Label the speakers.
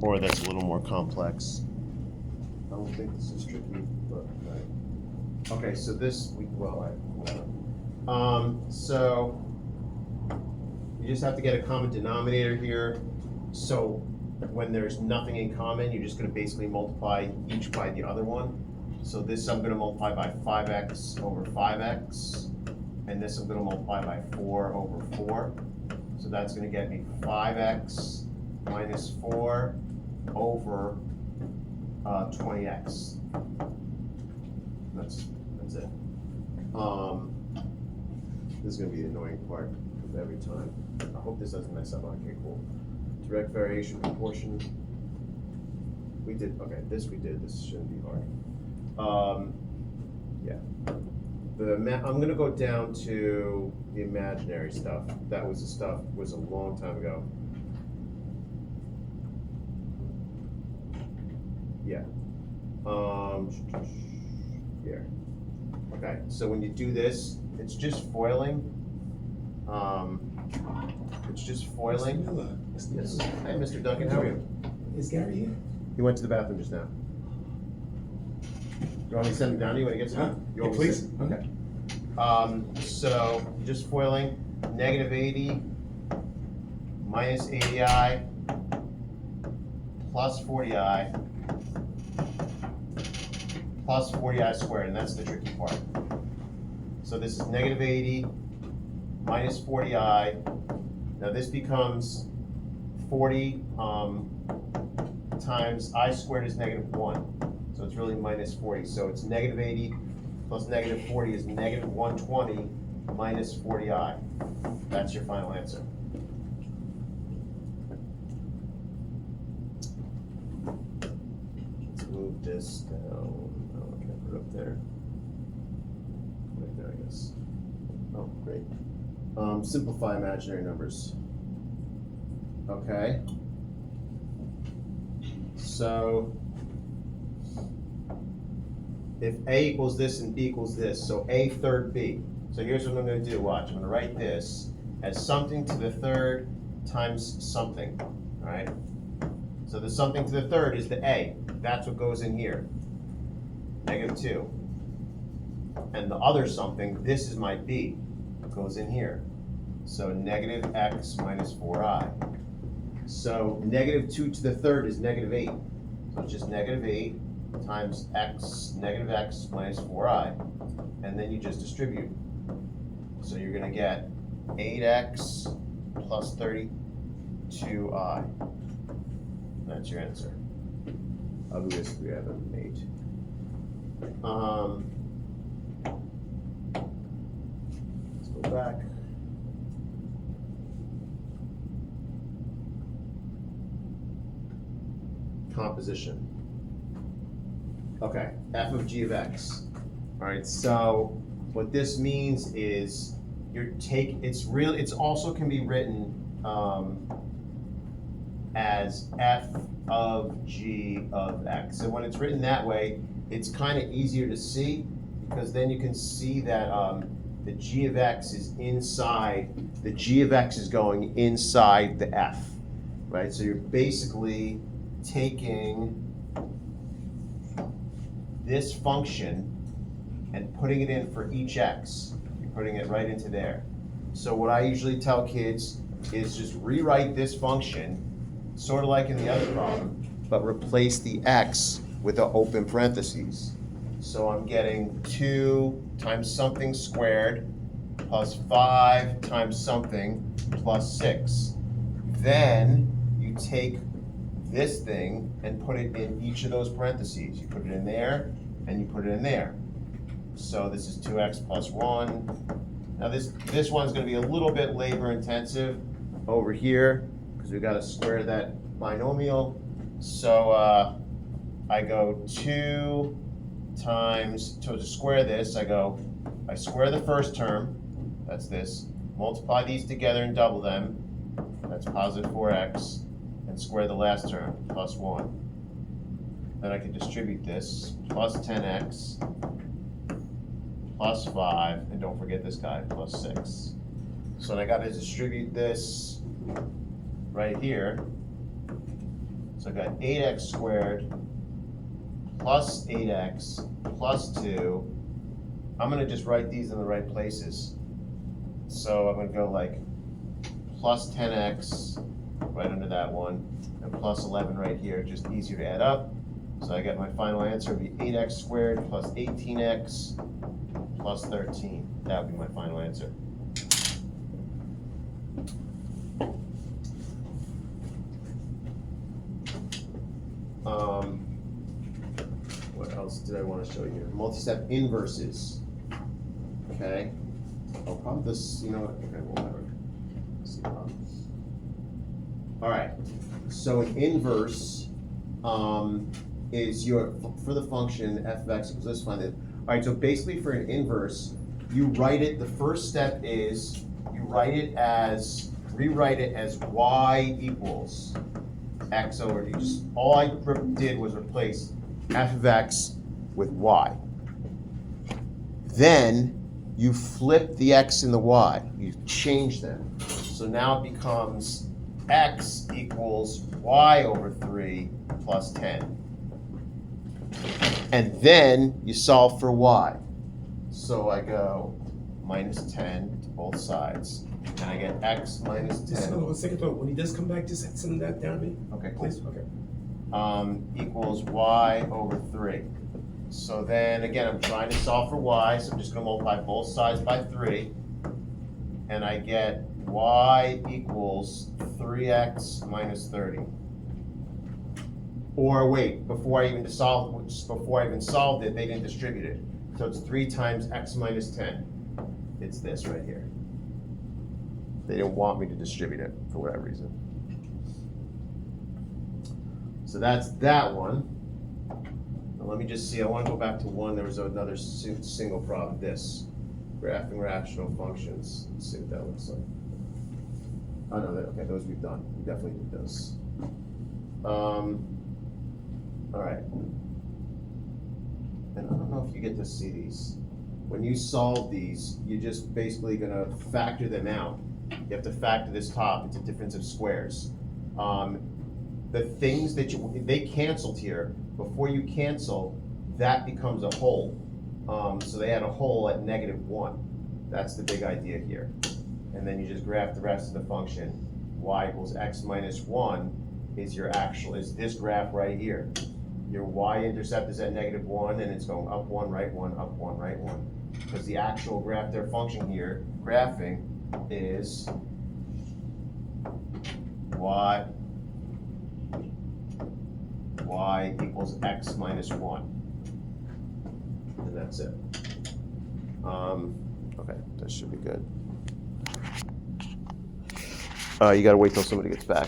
Speaker 1: or that's a little more complex. I don't think this is tricky, but right. Okay, so this so you just have to get a common denominator here. So when there's nothing in common, you're just going to basically multiply each by the other one. So this I'm going to multiply by 5x over 5x, and this I'm going to multiply by 4 over 4. So that's going to get me 5x minus 4 over 20x. That's it. This is going to be the annoying part of every time. I hope this doesn't mess up. Okay, cool. Direct variation proportion. We did, okay, this we did. This shouldn't be hard. Yeah. I'm going to go down to the imaginary stuff. That was the stuff was a long time ago. Yeah. Here. Okay, so when you do this, it's just foiling. It's just foiling. Yes. Hey, Mr. Duncan, how are you?
Speaker 2: Is Gary here?
Speaker 1: He went to the bathroom just now. You want me to send him down to you when he gets
Speaker 2: Huh?
Speaker 1: home? You
Speaker 2: Yeah,
Speaker 1: want me to
Speaker 2: please.
Speaker 1: send- Okay. So just foiling, negative 80 minus 80i plus 40i plus 40i squared, and that's the tricky part. So this is negative 80 minus 40i. Now this becomes 40 times I squared is negative 1. So it's really minus 40. So it's negative 80 plus negative 40 is negative 120 minus 40i. That's your final answer. Let's move this down. Oh, I can't put it up there. Right there, I guess. Oh, great. Simplify imaginary numbers. Okay. So if A equals this and B equals this, so A third B. So here's what I'm going to do. Watch. I'm going to write this as something to the third times something. All right. So the something to the third is the A. That's what goes in here. Negative 2. And the other something, this is my B. It goes in here. So negative x minus 4i. So negative 2 to the third is negative 8. So it's just negative 8 times x, negative x minus 4i. And then you just distribute. So you're going to get 8x plus 32i. That's your answer. I'll do this if we have an 8. Let's go back. Composition. Okay, f of g of x. All right, so what this means is it's also can be written as f of g of x. And when it's written that way, it's kind of easier to see because then you can see that the g of x is inside, the g of x is going inside the f, right? So you're basically taking this function and putting it in for each x. You're putting it right into there. So what I usually tell kids is just rewrite this function, sort of like in the other problem, but replace the x with an open parentheses. So I'm getting 2 times something squared plus 5 times something plus 6. Then you take this thing and put it in each of those parentheses. You put it in there and you put it in there. So this is 2x plus 1. Now this one's going to be a little bit labor intensive over here because we've got to square that binomial. So I go 2 times, to square this, I square the first term, that's this, multiply these together and double them, that's positive 4x, and square the last term, plus 1. Then I can distribute this, plus 10x, plus 5, and don't forget this guy, plus 6. So I got to distribute this right here. So So I got 8x squared plus 8x plus 2. I'm going to just write these in the right places. So I'm going to go like plus 10x right under that one, and plus 11 right here, just easier to add up. So I got my final answer would be 8x squared plus 18x plus 13. That would be my final answer. What else did I want to show you? Multi-step inverses. Okay. Oh, probably this, you know what? Okay, whatever. See problems. All right. So an inverse is your, for the function f of x equals this, find it. All right, so basically for an inverse, you write it, the first step is you rewrite it as y equals x over d. Just all I did was replace f of x with y. Then you flip the x and the y. You change them. So now it becomes x equals y over 3 plus 10. And then you solve for y. So I go minus 10 to both sides. And I get x minus 10.
Speaker 2: Just hold on 1 second, though. When he does come back, just send that down to me.
Speaker 1: Okay, cool.
Speaker 2: Please, okay.
Speaker 1: Equals y over 3. So then again, I'm trying to solve for y, so I'm just going to multiply both sides by 3. And I get y equals 3x minus 30. Or wait, before I even solved it, they didn't distribute it. So it's 3 times x minus 10. It's this right here. They didn't want me to distribute it for whatever reason. So that's that one. Now let me just see, I want to go back to one. There was another single problem, this. Graphing rational functions. Let's see what that looks like. Oh no, okay, those we've done. We definitely did those. All right. And I don't know if you get to see these. When you solve these, you're just basically gonna factor them out. You have to factor this top, it's a difference of squares. The things that they canceled here, before you cancel, that becomes a whole. So they had a whole at -1. That's the big idea here. And then you just graph the rest of the function. Y equals x minus 1 is this graph right here. Your y-intercept is at -1, and it's going up 1, right 1, up 1, right 1. Because the actual graph, their function here, graphing, is y equals x minus 1. And that's it. Okay, that should be good. You gotta wait till somebody gets back.